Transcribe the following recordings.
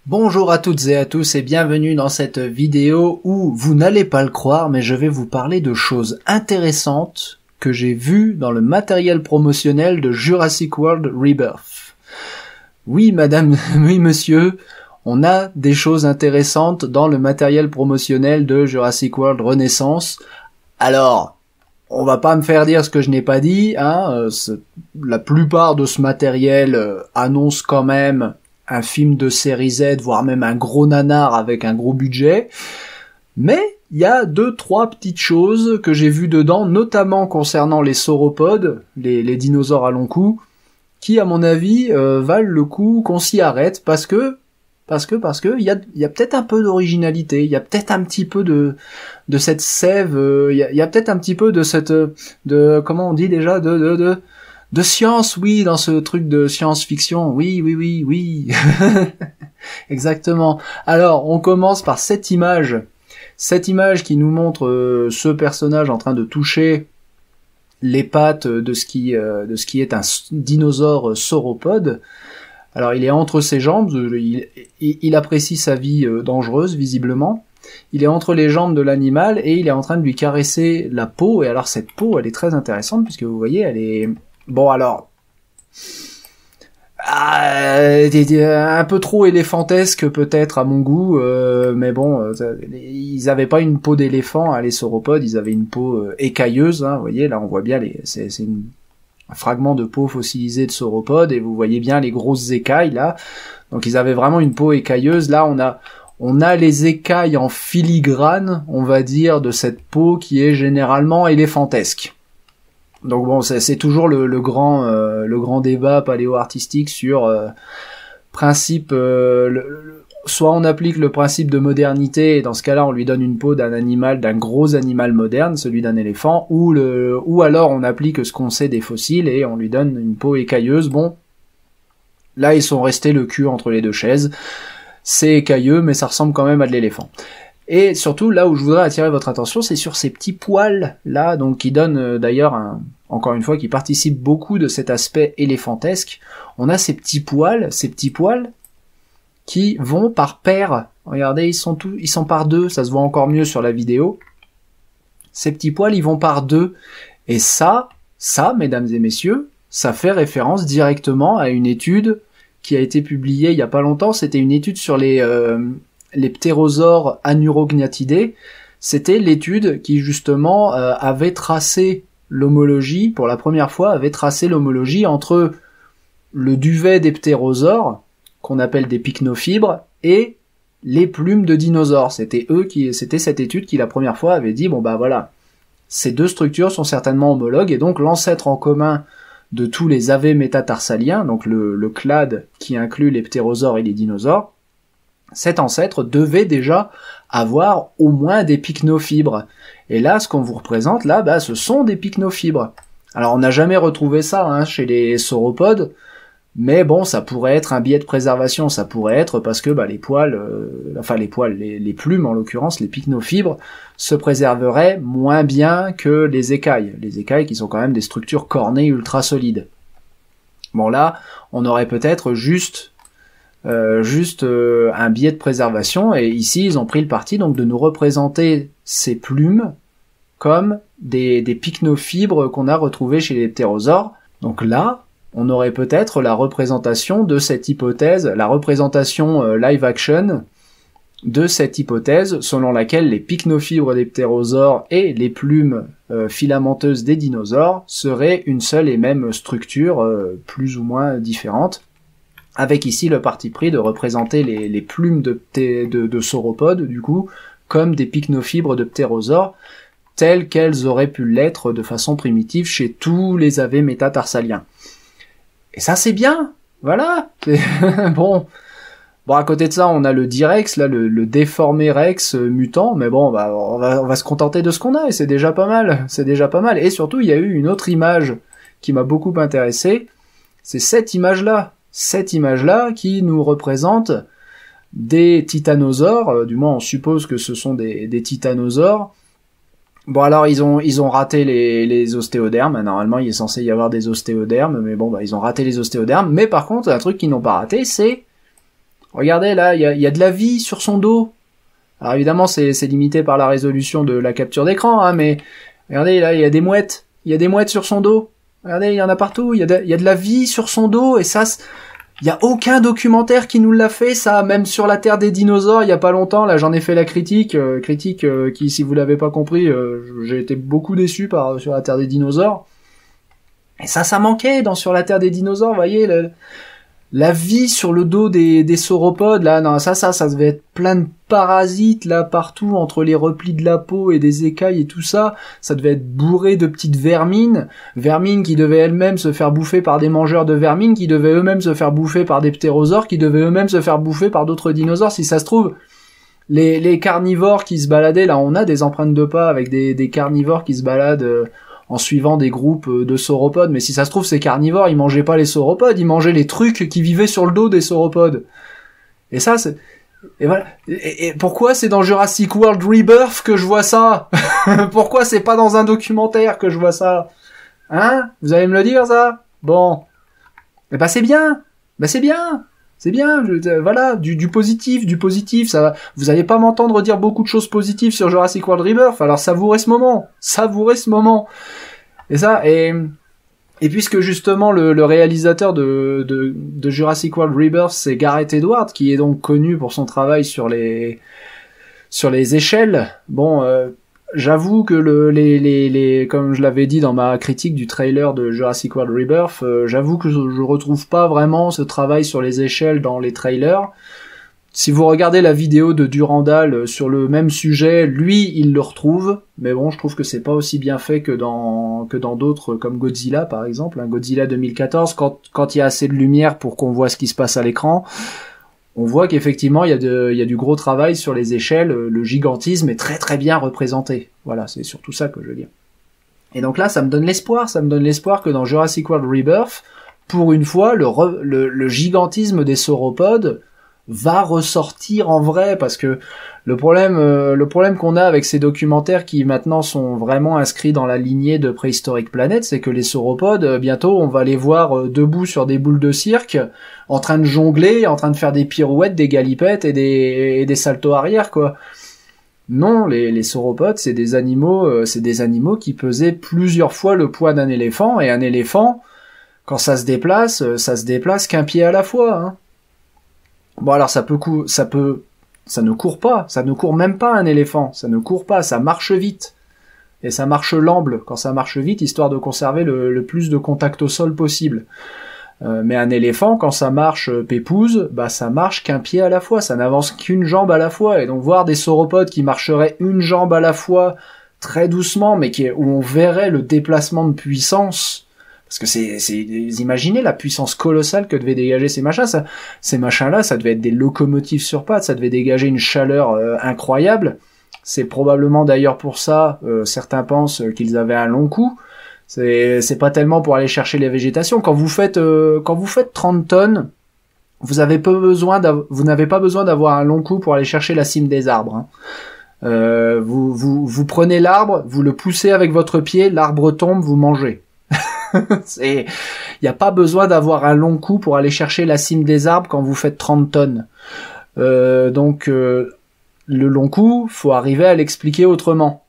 Bonjour à toutes et à tous et bienvenue dans cette vidéo où vous n'allez pas le croire mais je vais vous parler de choses intéressantes que j'ai vues dans le matériel promotionnel de Jurassic World Rebirth. Oui madame, oui monsieur, on a des choses intéressantes dans le matériel promotionnel de Jurassic World Renaissance. Alors, on va pas me faire dire ce que je n'ai pas dit, hein. La plupart de ce matériel annonce quand même un film de série Z, voire même un gros nanar avec un gros budget. Mais il y a 2-3 petites choses que j'ai vues dedans, notamment concernant les sauropodes, les dinosaures à long cou, qui à mon avis valent le coup qu'on s'y arrête parce que il y a peut-être un peu d'originalité, il y a peut-être un petit peu de cette sève, il y a peut-être un petit peu de cette comment on dit déjà de science, oui, dans ce truc de science-fiction, oui. Exactement. Alors, on commence par cette image qui nous montre ce personnage en train de toucher les pattes de ce qui est un dinosaure sauropode. Alors, il est entre ses jambes, il apprécie sa vie dangereuse, visiblement. Il est entre les jambes de l'animal et il est en train de lui caresser la peau. Et alors, cette peau, elle est très intéressante puisque vous voyez, elle est... Bon, alors... un peu trop éléphantesque peut-être à mon goût, mais bon, ils avaient pas une peau d'éléphant, hein, les sauropodes, ils avaient une peau écailleuse, hein, vous voyez, là on voit bien, c'est un fragment de peau fossilisée de sauropode, et vous voyez bien les grosses écailles là, donc ils avaient vraiment une peau écailleuse. Là on a les écailles en filigrane, on va dire, de cette peau qui est généralement éléphantesque. Donc bon, c'est toujours le grand débat paléo-artistique sur principe... soit on applique le principe de modernité, et dans ce cas-là on lui donne une peau d'un gros animal moderne, celui d'un éléphant, ou alors on applique ce qu'on sait des fossiles et on lui donne une peau écailleuse. Bon, là ils sont restés le cul entre les deux chaises, c'est écailleux mais ça ressemble quand même à de l'éléphant. Et surtout, là où je voudrais attirer votre attention, c'est sur ces petits poils là, donc qui donnent d'ailleurs encore une fois, qui participent beaucoup de cet aspect éléphantesque. On a ces petits poils qui vont par paires. Regardez, ils sont par deux, ça se voit encore mieux sur la vidéo. Ces petits poils, ils vont par deux. Et ça, mesdames et messieurs, ça fait référence directement à une étude qui a été publiée il y a pas longtemps. C'était une étude sur les ptérosaures anurognathidae. C'était l'étude qui justement avait tracé l'homologie, pour la première fois, avait tracé l'homologie entre le duvet des ptérosaures, qu'on appelle des pycnofibres, et les plumes de dinosaures. C'était cette étude qui la première fois avait dit, bon bah voilà, ces deux structures sont certainement homologues, et donc l'ancêtre en commun de tous les avés métatarsaliens, donc le clade qui inclut les ptérosaures et les dinosaures, cet ancêtre devait déjà avoir au moins des pycnofibres. Et là, ce qu'on vous représente, là, bah, ce sont des pycnofibres. Alors, on n'a jamais retrouvé ça hein, chez les sauropodes, mais bon, ça pourrait être un biais de préservation, ça pourrait être parce que bah, les plumes en l'occurrence, les pycnofibres, se préserveraient moins bien que les écailles qui sont quand même des structures cornées ultra solides. Bon là, on aurait peut-être juste un biais de préservation, et ici ils ont pris le parti donc de nous représenter ces plumes comme des pycnofibres qu'on a retrouvées chez les ptérosaures. Donc là, on aurait peut-être la représentation de cette hypothèse, la représentation live action de cette hypothèse selon laquelle les pycnofibres des ptérosaures et les plumes filamenteuses des dinosaures seraient une seule et même structure plus ou moins différente, avec ici le parti pris de représenter les plumes de sauropodes, du coup, comme des pycnofibres de ptérosaures, telles qu'elles auraient pu l'être de façon primitive chez tous les avés métatarsaliens. Et ça c'est bien, voilà. Bon, à côté de ça, on a le D-Rex, là, le déformé Rex mutant, mais bon, bah, on va se contenter de ce qu'on a, et c'est déjà pas mal, Et surtout, il y a eu une autre image qui m'a beaucoup intéressé, c'est cette image-là qui nous représente des titanosaures, du moins on suppose que ce sont des titanosaures. Bon alors ils ont raté les ostéodermes, normalement il est censé y avoir des ostéodermes, mais bon bah ils ont raté les ostéodermes, mais par contre un truc qu'ils n'ont pas raté c'est regardez là, il y a de la vie sur son dos. Alors évidemment, c'est limité par la résolution de la capture d'écran, hein, mais regardez là, il y a des mouettes sur son dos. Regardez, il y en a partout, il y a de la vie sur son dos, et ça, il y a aucun documentaire qui nous l'a fait, ça, même sur la Terre des dinosaures, il y a pas longtemps, là, j'en ai fait la critique qui, si vous l'avez pas compris, j'ai été beaucoup déçu sur la Terre des dinosaures. Et ça manquait sur la Terre des dinosaures, vous voyez, la vie sur le dos des sauropodes, là, non, ça devait être plein de parasites, là, partout, entre les replis de la peau et des écailles et tout ça. Ça devait être bourré de petites vermines qui devaient elles-mêmes se faire bouffer par des mangeurs de vermines, qui devaient eux-mêmes se faire bouffer par des ptérosaures, qui devaient eux-mêmes se faire bouffer par d'autres dinosaures. Si ça se trouve, les carnivores qui se baladaient, là, on a des empreintes de pas avec des carnivores qui se baladent, en suivant des groupes de sauropodes, mais si ça se trouve, ces carnivores, ils mangeaient pas les sauropodes, ils mangeaient les trucs qui vivaient sur le dos des sauropodes. Et ça, et voilà. Et pourquoi c'est dans Jurassic World Rebirth que je vois ça? Pourquoi c'est pas dans un documentaire que je vois ça? Hein? Vous allez me le dire, ça? Bon. Eh ben, c'est bien. C'est bien, voilà, du positif, ça va. Vous allez pas m'entendre dire beaucoup de choses positives sur Jurassic World Rebirth, alors savourez ce moment. Et ça, et puisque justement le réalisateur de Jurassic World Rebirth, c'est Gareth Edwards, qui est donc connu pour son travail sur les échelles. Bon, j'avoue que comme je l'avais dit dans ma critique du trailer de Jurassic World Rebirth, j'avoue que je retrouve pas vraiment ce travail sur les échelles dans les trailers. Si vous regardez la vidéo de Durandal sur le même sujet, lui, il le retrouve, mais bon, je trouve que c'est pas aussi bien fait que dans d'autres, comme Godzilla, par exemple, hein, Godzilla 2014, quand il y a assez de lumière pour qu'on voit ce qui se passe à l'écran, on voit qu'effectivement, il y a du gros travail sur les échelles, le gigantisme est très très bien représenté. Voilà, c'est surtout ça que je veux dire. Et donc là, ça me donne l'espoir que dans Jurassic World Rebirth, pour une fois, le gigantisme des sauropodes va ressortir en vrai, parce que le problème qu'on a avec ces documentaires qui maintenant sont vraiment inscrits dans la lignée de Préhistorique Planet, c'est que les sauropodes, bientôt on va les voir debout sur des boules de cirque, en train de jongler, en train de faire des pirouettes, des galipettes et des saltos arrière, quoi. Non, les sauropodes, c'est des animaux qui pesaient plusieurs fois le poids d'un éléphant, et un éléphant, quand ça se déplace qu'un pied à la fois, hein. Bon, alors ça ne court pas, ça ne court même pas un éléphant, ça ne court pas, ça marche vite. Et ça marche l'amble quand ça marche vite, histoire de conserver le plus de contact au sol possible. Mais un éléphant, quand ça marche pépouze, bah ça marche qu'un pied à la fois, ça n'avance qu'une jambe à la fois. Et donc voir des sauropodes qui marcheraient une jambe à la fois, très doucement, mais où on verrait le déplacement de puissance. Parce que imaginez la puissance colossale que devaient dégager ces machins-là, ça devait être des locomotives sur pattes, ça devait dégager une chaleur incroyable. C'est probablement d'ailleurs pour ça, certains pensent qu'ils avaient un long cou. C'est pas tellement pour aller chercher les végétations. Quand vous faites 30 tonnes, vous n'avez pas besoin d'avoir un long cou pour aller chercher la cime des arbres, hein. Vous prenez l'arbre, vous le poussez avec votre pied, l'arbre tombe, vous mangez. Il n'y a pas besoin d'avoir un long cou pour aller chercher la cime des arbres quand vous faites 30 tonnes. Donc le long cou, faut arriver à l'expliquer autrement.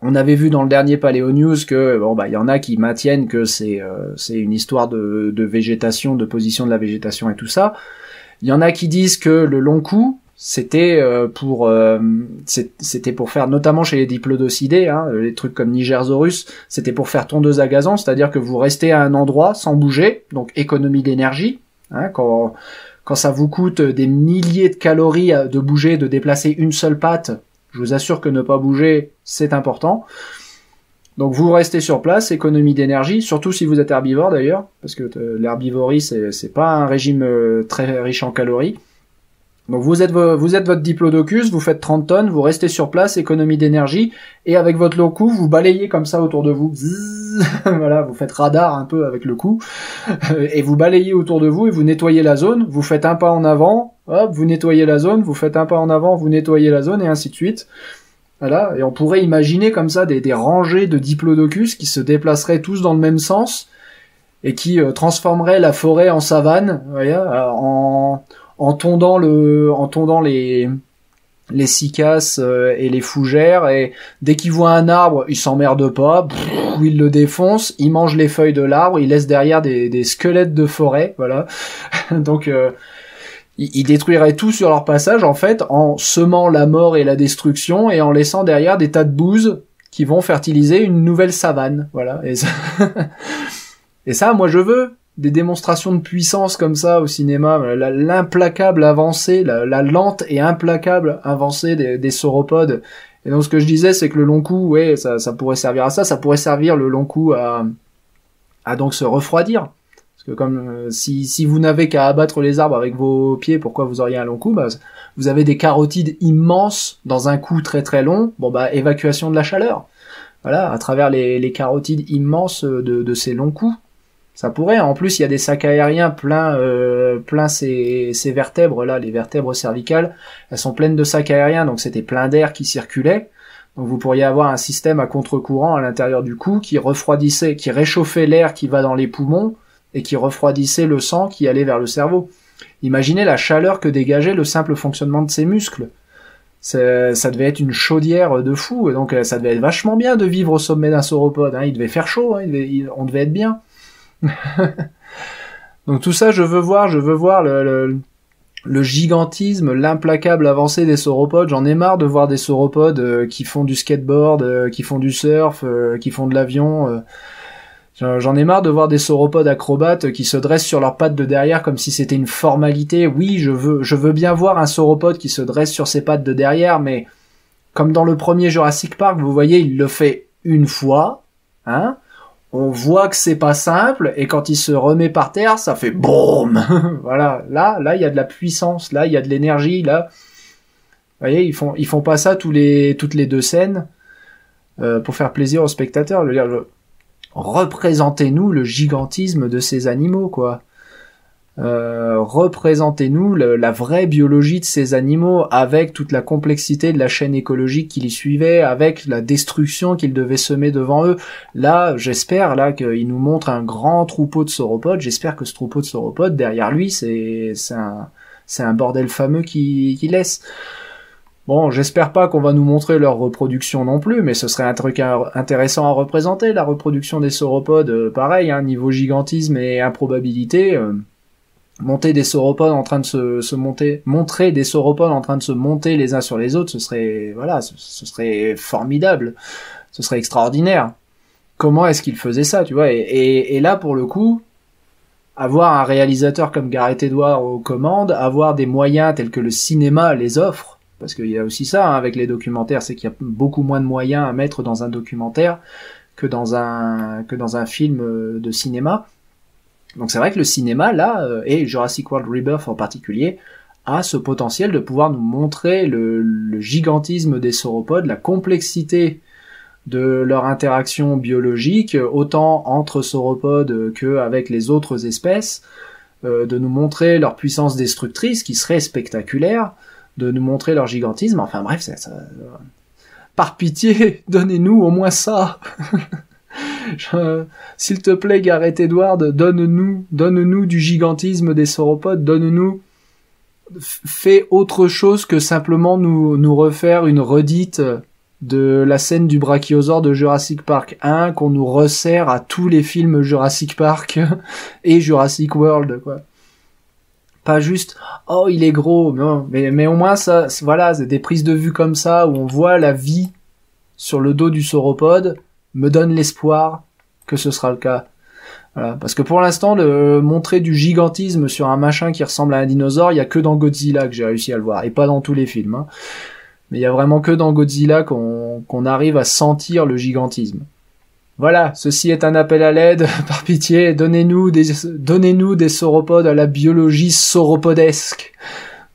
On avait vu dans le dernier Paléo News que il y en a qui maintiennent que c'est une histoire de végétation, de position de la végétation et tout ça. Il y en a qui disent que le long cou, c'était pour faire, notamment chez les diplodocidés, hein, les trucs comme Nigersaurus, c'était pour faire tondeuse à gazon, c'est-à-dire que vous restez à un endroit sans bouger, donc économie d'énergie, hein, quand ça vous coûte des milliers de calories de bouger, de déplacer une seule patte, je vous assure que ne pas bouger, c'est important. Donc vous restez sur place, économie d'énergie, surtout si vous êtes herbivore d'ailleurs, parce que l'herbivorie c'est pas un régime très riche en calories. Donc vous êtes votre diplodocus, vous faites 30 tonnes, vous restez sur place, économie d'énergie, et avec votre long cou, vous balayez comme ça autour de vous. Zzzz, voilà, vous faites radar un peu avec le cou, et vous balayez autour de vous et vous nettoyez la zone, vous faites un pas en avant, hop, vous nettoyez la zone, vous faites un pas en avant, vous nettoyez la zone, et ainsi de suite. Voilà, et on pourrait imaginer comme ça des rangées de diplodocus qui se déplaceraient tous dans le même sens, et qui transformeraient la forêt en savane, voyez, en en tondant les cycas et les fougères, et dès qu'il voit un arbre, il s'emmerde pas, il le défonce, il mange les feuilles de l'arbre, il laisse derrière des squelettes de forêt, voilà. Donc ils détruiraient tout sur leur passage, en fait, en semant la mort et la destruction, et en laissant derrière des tas de bouses qui vont fertiliser une nouvelle savane, voilà. Et ça, moi je veux des démonstrations de puissance comme ça au cinéma, l'implacable avancée, la lente et implacable avancée des sauropodes. Et donc ce que je disais, c'est que le long cou, ouais, ça pourrait servir à ça pourrait servir le long cou à donc se refroidir. Parce que comme si vous n'avez qu'à abattre les arbres avec vos pieds, pourquoi vous auriez un long cou? Bah, vous avez des carotides immenses dans un cou très très long. Bon bah évacuation de la chaleur. Voilà, à travers les carotides immenses de ces longs coups. Ça pourrait. En plus, il y a des sacs aériens plein ces vertèbres là, les vertèbres cervicales, elles sont pleines de sacs aériens, donc c'était plein d'air qui circulait. Donc vous pourriez avoir un système à contre-courant à l'intérieur du cou qui refroidissait, qui réchauffait l'air qui va dans les poumons et qui refroidissait le sang qui allait vers le cerveau. Imaginez la chaleur que dégageait le simple fonctionnement de ces muscles. Ça devait être une chaudière de fou, et donc ça devait être vachement bien de vivre au sommet d'un sauropode. Hein. Il devait faire chaud, hein. On devait être bien. Donc tout ça, je veux voir le gigantisme, l'implacable avancée des sauropodes. J'en ai marre de voir des sauropodes qui font du skateboard, qui font du surf, qui font de l'avion. J'en ai marre de voir des sauropodes acrobates qui se dressent sur leurs pattes de derrière comme si c'était une formalité. Oui, je veux bien voir un sauropode qui se dresse sur ses pattes de derrière, mais comme dans le premier Jurassic Park, vous voyez, il le fait une fois, hein. On voit que c'est pas simple, et quand il se remet par terre, ça fait boum. Voilà, là, il y a de la puissance, là, il y a de l'énergie, là. Vous voyez, ils font pas ça toutes les 2 scènes pour faire plaisir aux spectateurs. Représentez-nous le gigantisme de ces animaux, quoi. Représentez-nous la vraie biologie de ces animaux, avec toute la complexité de la chaîne écologique qui les suivait, avec la destruction qu'ils devaient semer devant eux. Là, j'espère qu'ils nous montrent un grand troupeau de sauropodes. J'espère que ce troupeau de sauropodes, derrière lui, c'est un bordel fameux qui laisse. Bon, j'espère pas qu'on va nous montrer leur reproduction non plus, mais ce serait un truc intéressant à représenter, la reproduction des sauropodes. Pareil, hein, niveau gigantisme et improbabilité. Monter des sauropodes en train de se monter, montrer des sauropodes en train de se monter les uns sur les autres, ce serait formidable, ce serait extraordinaire. Comment est-ce qu'il faisait ça, tu vois? Et là, pour le coup, avoir un réalisateur comme Gareth Edwards aux commandes, avoir des moyens tels que le cinéma les offre, parce qu'il y a aussi ça, hein, avec les documentaires, c'est qu'il y a beaucoup moins de moyens à mettre dans un documentaire que dans un film de cinéma. Donc c'est vrai que le cinéma, là, et Jurassic World Rebirth en particulier, a ce potentiel de pouvoir nous montrer le gigantisme des sauropodes, la complexité de leur interaction biologique, autant entre sauropodes qu'avec les autres espèces, de nous montrer leur puissance destructrice, qui serait spectaculaire, de nous montrer leur gigantisme, enfin bref, par pitié, donnez-nous au moins ça. S'il te plaît, Gareth Edwards, donne-nous du gigantisme des sauropodes, fais autre chose que simplement nous refaire une redite de la scène du brachiosaure de Jurassic Park 1 qu'on nous resserre à tous les films Jurassic Park et Jurassic World, quoi. Pas juste, oh, il est gros, non, mais au moins ça, voilà, c'est des prises de vue comme ça où on voit la vie sur le dos du sauropode, me donne l'espoir que ce sera le cas. Voilà. Parce que pour l'instant, montrer du gigantisme sur un machin qui ressemble à un dinosaure, il y a que dans Godzilla que j'ai réussi à le voir, et pas dans tous les films, hein. Mais il y a vraiment que dans Godzilla qu'on arrive à sentir le gigantisme. Voilà, ceci est un appel à l'aide, par pitié, donnez-nous des sauropodes à la biologie sauropodesque.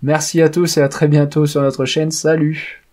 Merci à tous et à très bientôt sur notre chaîne, salut!